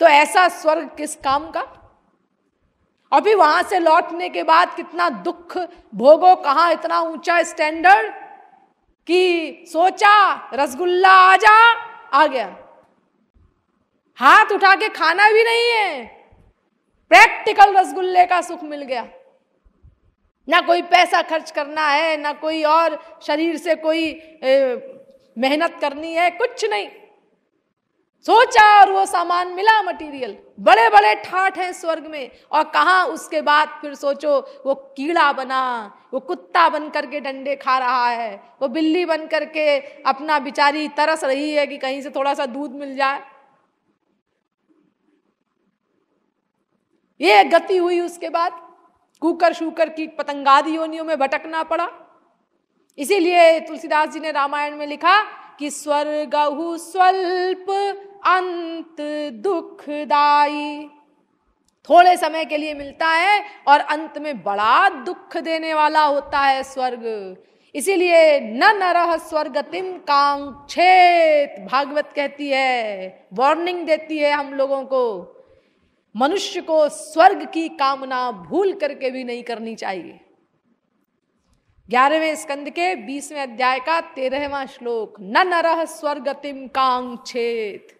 तो ऐसा स्वर्ग किस काम का। और फिर वहां से लौटने के बाद कितना दुख भोगो, कहां इतना ऊंचा स्टैंडर्ड कि सोचा रसगुल्ला आ गया, हाथ उठा के खाना भी नहीं है, प्रैक्टिकल रसगुल्ले का सुख मिल गया। ना कोई पैसा खर्च करना है, ना कोई और शरीर से कोई मेहनत करनी है, कुछ नहीं। सोचा और वो सामान मिला, मटेरियल। बड़े बड़े ठाठ हैं स्वर्ग में। और कहां उसके बाद फिर सोचो वो कीड़ा बना, वो कुत्ता बन करके डंडे खा रहा है, वो बिल्ली बन करके अपना बेचारी तरस रही है कि कहीं से थोड़ा सा दूध मिल जाए। ये गति हुई। उसके बाद कुकर शूकर की पतंगादि योनियों में भटकना पड़ा। इसीलिए तुलसीदास जी ने रामायण में लिखा कि स्वर्गहु स्वल्प अंत दुखदाई। थोड़े समय के लिए मिलता है और अंत में बड़ा दुख देने वाला होता है स्वर्ग। इसीलिए न नरह स्वर्गतिम कांक्षेत, भागवत कहती है, वार्निंग देती है हम लोगों को, मनुष्य को स्वर्ग की कामना भूल करके भी नहीं करनी चाहिए। 11वें स्कंद के 20वें अध्याय का 13वां श्लोक, न नरह स्वर्गतिम कांक्षेत।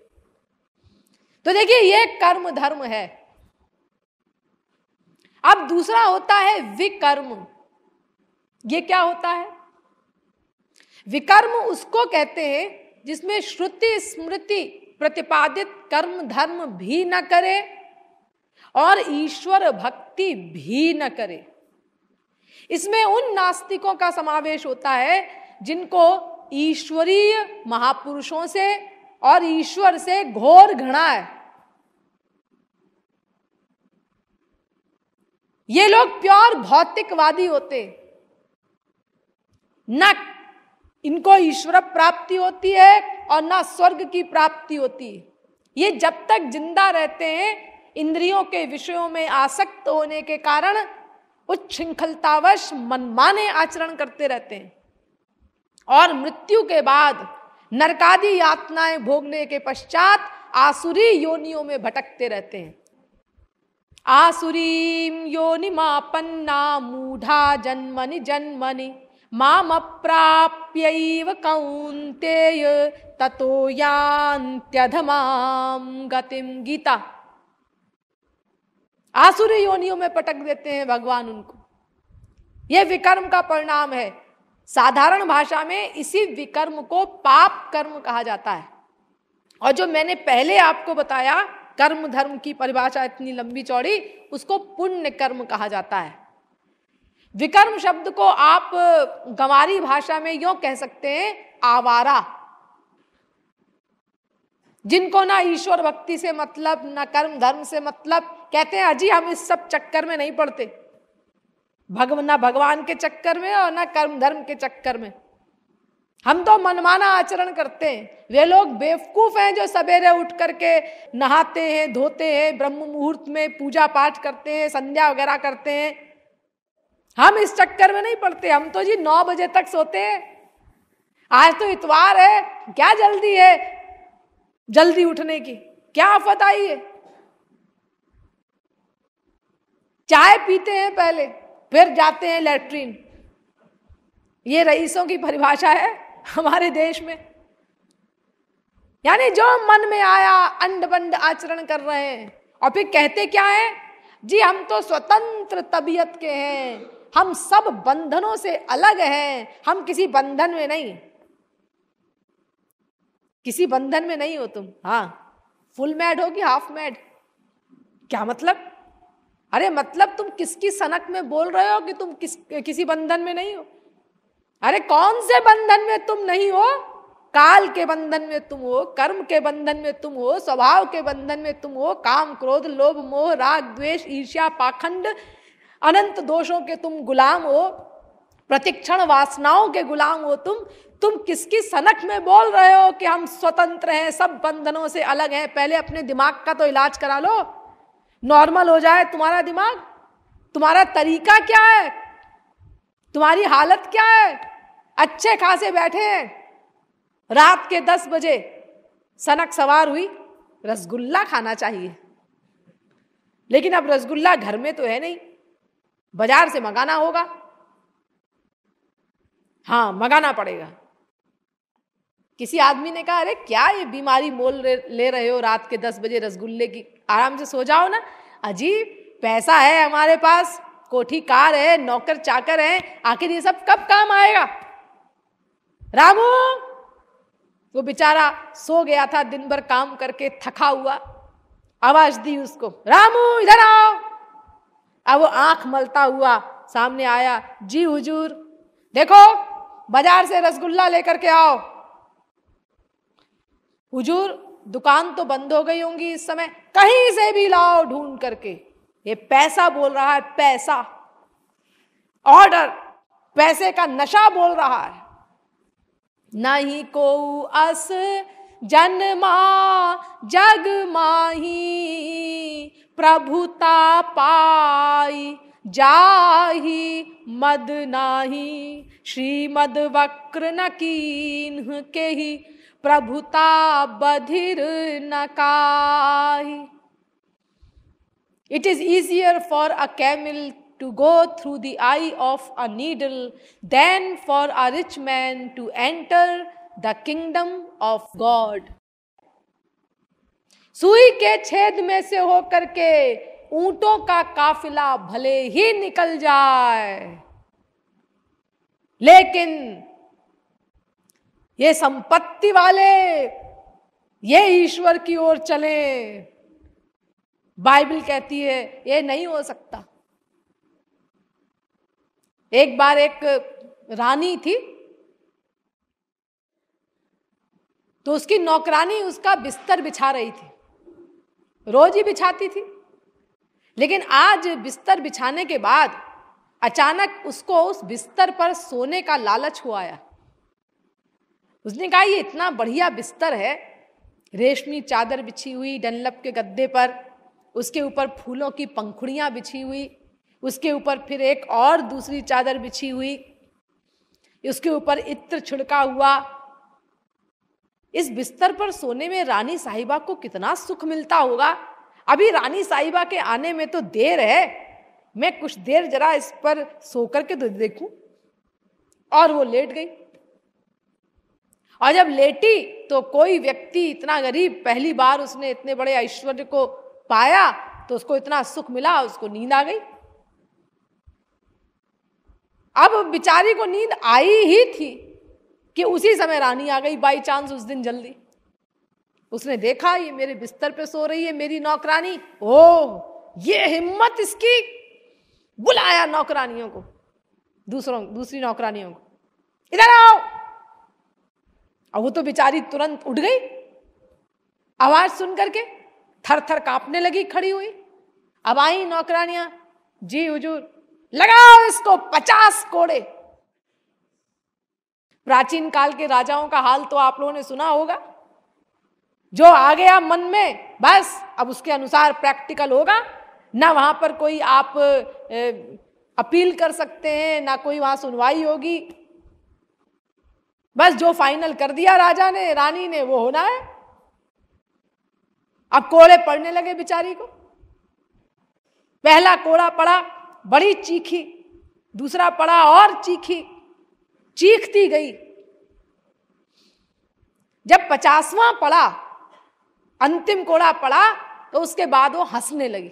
तो देखिए ये कर्म धर्म है। अब दूसरा होता है विकर्म। ये क्या होता है? विकर्म उसको कहते हैं जिसमें श्रुति स्मृति प्रतिपादित कर्म धर्म भी न करे और ईश्वर भक्ति भी न करे। इसमें उन नास्तिकों का समावेश होता है जिनको ईश्वरीय महापुरुषों से और ईश्वर से घोर घृणा है। ये लोग प्योर भौतिकवादी होते, न इनको ईश्वर प्राप्ति होती है और न स्वर्ग की प्राप्ति होती है। ये जब तक जिंदा रहते हैं इंद्रियों के विषयों में आसक्त होने के कारण उच्छृंखलतावश मनमाने आचरण करते रहते हैं और मृत्यु के बाद नरकादि यातनाएं भोगने के पश्चात आसुरी योनियों में भटकते रहते हैं। आसुरीं योनिमापन्ना मूढ़ा जन्मनि जन्मनि माम अप्राप्यैव कौन्तेय ततो यान्त्यधमां गतिम। गीता। आसुरी योनियों में पटक देते हैं भगवान उनको। यह विकर्म का परिणाम है। साधारण भाषा में इसी विकर्म को पाप कर्म कहा जाता है। और जो मैंने पहले आपको बताया कर्म धर्म की परिभाषा इतनी लंबी चौड़ी, उसको पुण्य कर्म कहा जाता है। विकर्म शब्द को आप गंवारी भाषा में यूं कह सकते हैं, आवारा। जिनको ना ईश्वर भक्ति से मतलब, ना कर्म धर्म से मतलब, कहते हैं अजी हम इस सब चक्कर में नहीं पड़ते, ना भगवान के चक्कर में और ना कर्म धर्म के चक्कर में, हम तो मनमाना आचरण करते हैं। वे लोग बेवकूफ हैं जो सवेरे उठ करके नहाते हैं, धोते हैं, ब्रह्म मुहूर्त में पूजा पाठ करते हैं, संध्या वगैरह करते हैं। हम इस चक्कर में नहीं पड़ते। हम तो जी 9 बजे तक सोते हैं। आज तो इतवार है, क्या जल्दी है जल्दी उठने की, क्या आफत आई है। चाय पीते हैं पहले, फिर जाते हैं लैट्रीन। ये रईसों की परिभाषा है हमारे देश में। यानी जो मन में आया अंड बंड आचरण कर रहे हैं। और फिर कहते क्या है जी, हम तो स्वतंत्र तबीयत के हैं, हम सब बंधनों से अलग हैं, हम किसी बंधन में नहीं। किसी बंधन में नहीं हो तुम। हाँ, फुल मैड हो कि हाफ मैड, क्या मतलब? अरे मतलब तुम किसकी सनक में बोल रहे हो कि तुम किसी बंधन में नहीं हो? अरे कौन से बंधन में तुम नहीं हो? काल के बंधन में तुम हो, कर्म के बंधन में तुम हो, स्वभाव के बंधन में तुम हो, काम क्रोध लोभ मोह राग द्वेष ईर्ष्या पाखंड अनंत दोषों के तुम गुलाम हो, प्रतिक्षण वासनाओं के गुलाम हो तुम किसकी सनक में बोल रहे हो कि हम स्वतंत्र हैं, सब बंधनों से अलग हैं? पहले अपने दिमाग का तो इलाज करा लो, नॉर्मल हो जाए तुम्हारा दिमाग। तुम्हारा तरीका क्या है? तुम्हारी हालत क्या है? अच्छे खासे बैठे हैं, रात के 10 बजे सनक सवार हुई, रसगुल्ला खाना चाहिए, लेकिन अब रसगुल्ला घर में तो है नहीं, बाजार से मंगाना होगा। हाँ, मंगाना पड़ेगा। किसी आदमी ने कहा, अरे क्या ये बीमारी मोल ले रहे हो रात के 10 बजे रसगुल्ले की, आराम से सो जाओ ना। अजीब, पैसा है हमारे पास, कोठी कार है, नौकर चाकर है, आखिर ये सब कब काम आएगा। रामू, वो बेचारा सो गया था, दिन भर काम करके थका हुआ। आवाज दी उसको, रामू इधर आओ। अब वो आंख मलता हुआ सामने आया, जी हुजूर, देखो बाजार से रसगुल्ला लेकर के आओ। हुजूर, दुकान तो बंद हो गई होंगी इस समय, कहीं से भी लाओ ढूंढ करके। ये पैसा बोल रहा है, पैसा, ऑर्डर, पैसे का नशा बोल रहा है। नहीं को अस जन्मा जग माही, प्रभुता पाई जाही मद नाही। श्रीमद वक्र न कीन्ह के ही, प्रभुता बधिर न काहि। It is easier for a camel to go through the eye of a needle than for a rich man to enter the kingdom of God. सुई के छेद में से होकर के ऊंटों का काफिला भले ही निकल जाए, लेकिन ये संपत्ति वाले ये ईश्वर की ओर चले, बाइबल कहती है ये नहीं हो सकता। एक बार एक रानी थी, तो उसकी नौकरानी उसका बिस्तर बिछा रही थी, रोज ही बिछाती थी। लेकिन आज बिस्तर बिछाने के बाद अचानक उसको उस बिस्तर पर सोने का लालच हो आया। उसने कहा, ये इतना बढ़िया बिस्तर है, रेशमी चादर बिछी हुई डनलप के गद्दे पर, उसके ऊपर फूलों की पंखुड़ियां बिछी हुई, उसके ऊपर फिर एक और दूसरी चादर बिछी हुई, उसके ऊपर इत्र छिड़का हुआ। इस बिस्तर पर सोने में रानी साहिबा को कितना सुख मिलता होगा। अभी रानी साहिबा के आने में तो देर है, मैं कुछ देर जरा इस पर सो करके तो देखूं। और वो लेट गई, और जब लेटी तो कोई व्यक्ति इतना गरीब, पहली बार उसने इतने बड़े ऐश्वर्य को पाया, तो उसको इतना सुख मिला, उसको नींद आ गई। अब बेचारी को नींद आई ही थी कि उसी समय रानी आ गई, बाई चांस उस दिन जल्दी। उसने देखा ये मेरे बिस्तर पे सो रही है मेरी नौकरानी, ओह ये हिम्मत इसकी, बुलाया नौकरानियों को, दूसरी नौकरानियों को, इधर आओ। और वो तो बेचारी तुरंत उठ गई, आवाज सुन करके थर थर कांपने लगी खड़ी हुई। अब आई नौकरानियां, जी हुजूर, लगाओ इसको 50 कोड़े। प्राचीन काल के राजाओं का हाल तो आप लोगों ने सुना होगा, जो आ गया मन में बस अब उसके अनुसार प्रैक्टिकल होगा। ना वहां पर कोई आप अपील कर सकते हैं, ना कोई वहां सुनवाई होगी, बस जो फाइनल कर दिया राजा ने, रानी ने, वो होना है। अब कोड़े पड़ने लगे बेचारी को। पहला कोड़ा पड़ा, बड़ी चीखी, दूसरा पड़ा और चीखी, चीखती गई। जब 50वां पड़ा, अंतिम कोड़ा पड़ा, तो उसके बाद वो हंसने लगी।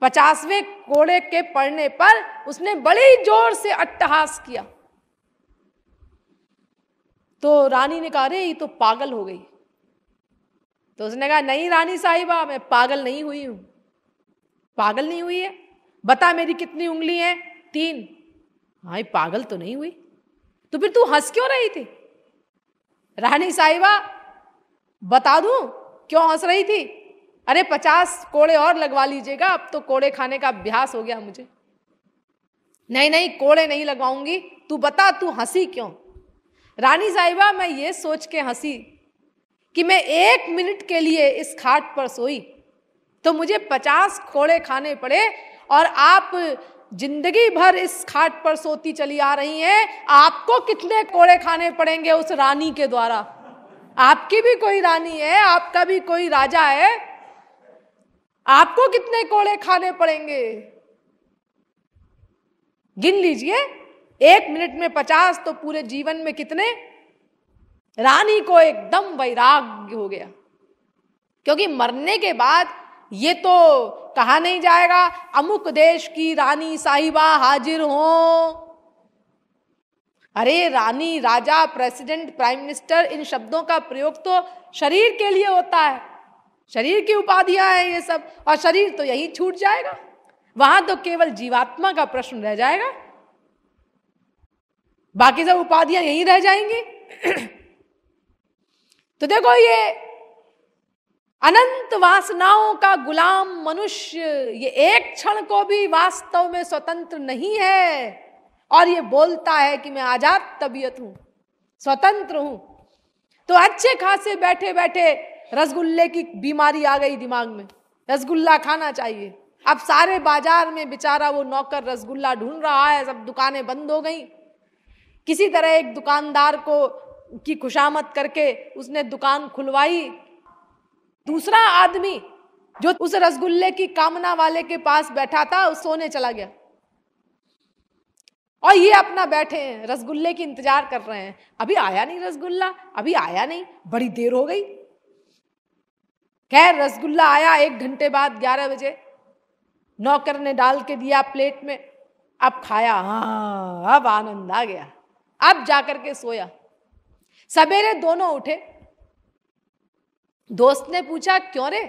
50वें कोड़े के पड़ने पर उसने बड़ी जोर से अट्टहास किया। तो रानी ने कहा, अरे ये तो पागल हो गई। तो उसने कहा, नहीं रानी साहिबा, मैं पागल नहीं हुई हूं। पागल नहीं हुई है? बता मेरी कितनी उंगली हैं? 3। हाँ, ये पागल तो नहीं हुई। तो फिर तू हंस क्यों रही थी? रानी साहिबा, बता दूं क्यों हंस रही थी? अरे 50 कोड़े और लगवा लीजिएगा, अब तो कोड़े खाने का अभ्यास हो गया मुझे। नहीं नहीं, कोड़े नहीं लगवाऊंगी, तू बता तू हंसी क्यों? रानी साहिबा, मैं ये सोच के हंसी कि मैं 1 मिनट के लिए इस खाट पर सोई तो मुझे 50 कोड़े खाने पड़े, और आप जिंदगी भर इस खाट पर सोती चली आ रही हैं, आपको कितने कोड़े खाने पड़ेंगे उस रानी के द्वारा? आपकी भी कोई रानी है, आपका भी कोई राजा है, आपको कितने कोड़े खाने पड़ेंगे? गिन लीजिए, 1 मिनट में 50, तो पूरे जीवन में कितने? रानी को एकदम वैराग्य हो गया, क्योंकि मरने के बाद ये तो कहा नहीं जाएगा अमुक देश की रानी साहिबा हाजिर हो। अरे रानी, राजा, प्रेसिडेंट, प्राइम मिनिस्टर, इन शब्दों का प्रयोग तो शरीर के लिए होता है, शरीर की उपाधियां हैं ये सब, और शरीर तो यही छूट जाएगा, वहां तो केवल जीवात्मा का प्रश्न रह जाएगा, बाकी सब उपाधियां यहीं रह जाएंगी। तो देखो, ये अनंत वासनाओं का गुलाम मनुष्य ये एक क्षण को भी वास्तव में स्वतंत्र नहीं है, और ये बोलता है कि मैं आजाद तबीयत हूं, स्वतंत्र हूं। तो अच्छे खासे बैठे बैठे रसगुल्ले की बीमारी आ गई दिमाग में, रसगुल्ला खाना चाहिए। अब सारे बाजार में बेचारा वो नौकर रसगुल्ला ढूंढ रहा है, सब दुकानें बंद हो गई। किसी तरह एक दुकानदार को की खुशामद करके उसने दुकान खुलवाई। दूसरा आदमी जो उस रसगुल्ले की कामना वाले के पास बैठा था, उस सोने चला गया, और ये अपना बैठे हैं, रसगुल्ले की इंतजार कर रहे हैं। अभी आया नहीं रसगुल्ला, अभी आया नहीं, बड़ी देर हो गई। खैर रसगुल्ला आया 1 घंटे बाद, 11 बजे नौकर ने डाल के दिया प्लेट में। अब खाया, हाँ अब आनंद आ गया, अब जाकर के सोया। सवेरे दोनों उठे, दोस्त ने पूछा क्यों रे,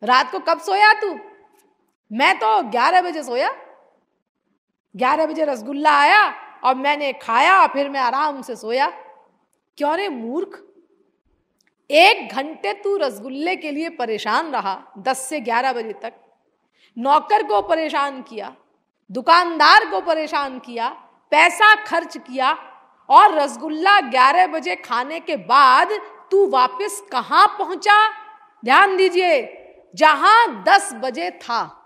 रात को कब सोया तू? मैं तो 11 बजे सोया, 11 बजे रसगुल्ला आया और मैंने खाया, फिर मैं आराम से सोया। क्यों रे मूर्ख, 1 घंटे तू रसगुल्ले के लिए परेशान रहा, 10 से 11 बजे तक, नौकर को परेशान किया, दुकानदार को परेशान किया, पैसा खर्च किया, और रसगुल्ला 11 बजे खाने के बाद तू वापस कहां पहुंचा? ध्यान दीजिए, जहां 10 बजे था,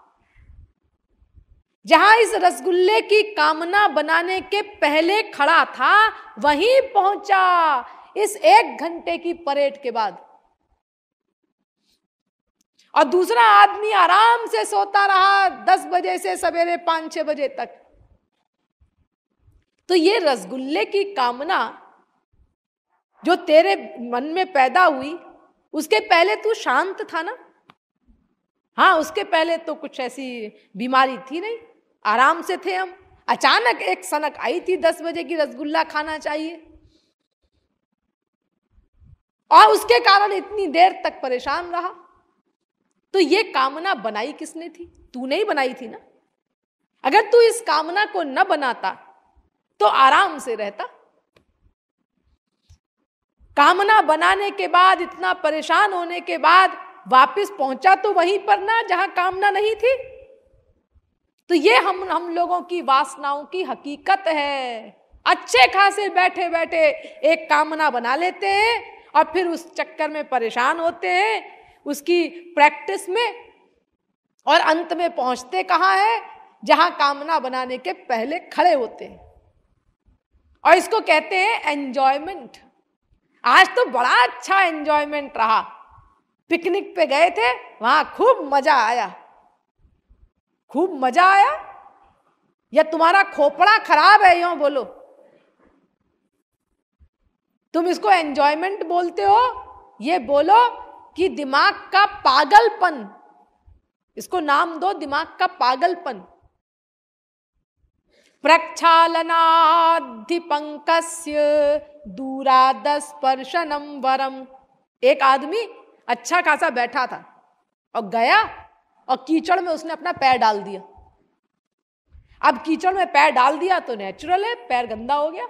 जहां इस रसगुल्ले की कामना बनाने के पहले खड़ा था, वहीं पहुंचा इस 1 घंटे की परेड के बाद। और दूसरा आदमी आराम से सोता रहा 10 बजे से सवेरे 5-6 बजे तक। तो ये रसगुल्ले की कामना जो तेरे मन में पैदा हुई, उसके पहले तू शांत था ना? हाँ, उसके पहले तो कुछ ऐसी बीमारी थी नहीं, आराम से थे हम। अचानक एक सनक आई थी 10 बजे की रसगुल्ला खाना चाहिए, और उसके कारण इतनी देर तक परेशान रहा। तो ये कामना बनाई किसने थी? तू नहीं बनाई थी ना। अगर तू इस कामना को न बनाता तो आराम से रहता। कामना बनाने के बाद, इतना परेशान होने के बाद वापस पहुंचा तो वहीं पर ना जहां कामना नहीं थी। तो ये हम लोगों की वासनाओं की हकीकत है। अच्छे खासे बैठे बैठे एक कामना बना लेते हैं और फिर उस चक्कर में परेशान होते हैं, उसकी प्रैक्टिस में, और अंत में पहुंचते कहां है? जहां कामना बनाने के पहले खड़े होते हैं। और इसको कहते हैं एंजॉयमेंट। आज तो बड़ा अच्छा एंजॉयमेंट रहा, पिकनिक पे गए थे, वहां खूब मजा आया। खूब मजा आया या तुम्हारा खोपड़ा खराब है, यूं बोलो? तुम इसको एंजॉयमेंट बोलते हो? ये बोलो कि दिमाग का पागलपन, इसको नाम दो दिमाग का पागलपन। प्रक्षालनाद्धि पंकस्य दूरादस्पर्शनम वरम। एक आदमी अच्छा खासा बैठा था और गया और कीचड़ में उसने अपना पैर डाल दिया। अब कीचड़ में पैर डाल दिया तो नेचुरल है, पैर गंदा हो गया।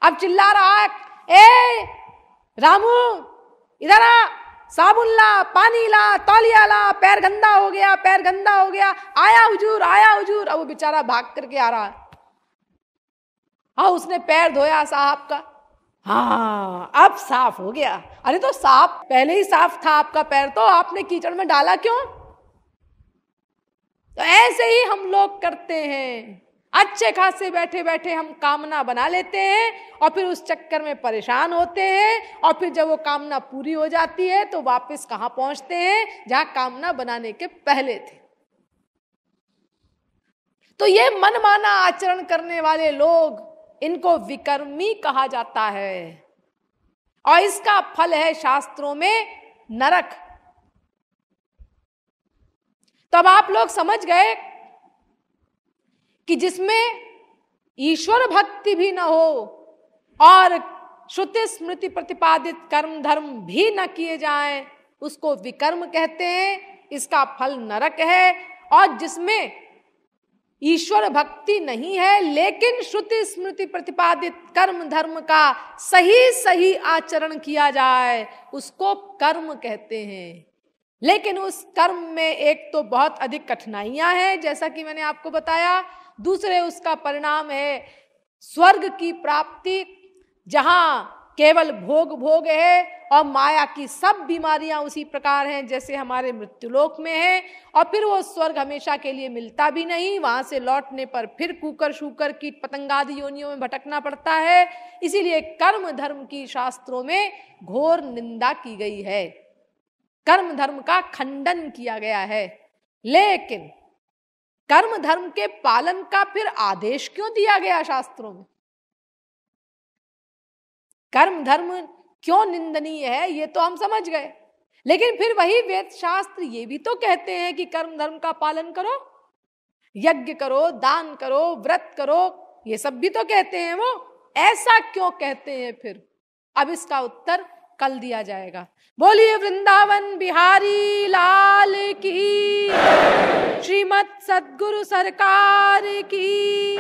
अब चिल्ला रहा है, ए रामू इधर आ, साबुन ला, पानी ला, तौलिया ला, पैर गंदा हो गया, पैर गंदा हो गया, आया हुजूर, आया हुजूर। अब वो बेचारा भाग करके आ रहा है। हाँ, उसने पैर धोया साहब का, हाँ अब साफ हो गया। अरे तो साफ, पहले ही साफ था आपका पैर, तो आपने कीचड़ में डाला क्यों? तो ऐसे ही हम लोग करते हैं। अच्छे खासे बैठे बैठे हम कामना बना लेते हैं और फिर उस चक्कर में परेशान होते हैं, और फिर जब वो कामना पूरी हो जाती है तो वापस कहां पहुंचते हैं, जहां कामना बनाने के पहले थे। तो ये मनमाना आचरण करने वाले लोग, इनको विकर्मी कहा जाता है, और इसका फल है शास्त्रों में नरक। तो अब आप लोग समझ गए कि जिसमें ईश्वर भक्ति भी न हो और श्रुति स्मृति प्रतिपादित कर्म धर्म भी न किए जाएं, उसको विकर्म कहते हैं, इसका फल नरक है। और जिसमें ईश्वर भक्ति नहीं है लेकिन श्रुति स्मृति प्रतिपादित कर्म धर्म का सही सही आचरण किया जाए, उसको कर्म कहते हैं। लेकिन उस कर्म में एक तो बहुत अधिक कठिनाइयां हैं, जैसा कि मैंने आपको बताया। दूसरे उसका परिणाम है स्वर्ग की प्राप्ति, जहां केवल भोग भोग है और माया की सब बीमारियां उसी प्रकार हैं जैसे हमारे मृत्युलोक में है। और फिर वो स्वर्ग हमेशा के लिए मिलता भी नहीं, वहां से लौटने पर फिर कुकर शूकर कीट पतंगादि योनियों में भटकना पड़ता है। इसीलिए कर्म धर्म की शास्त्रों में घोर निंदा की गई है, कर्म धर्म का खंडन किया गया है। लेकिन कर्म धर्म के पालन का फिर आदेश क्यों दिया गया शास्त्रों में? कर्म धर्म क्यों निंदनीय है ये तो हम समझ गए, लेकिन फिर वही वेद शास्त्र ये भी तो कहते हैं कि कर्म धर्म का पालन करो, यज्ञ करो, दान करो, व्रत करो, ये सब भी तो कहते हैं। वो ऐसा क्यों कहते हैं फिर? अब इसका उत्तर कल दिया जाएगा। बोलिए वृंदावन बिहारी लाल की, श्रीमद् सद्गुरु सरकार की।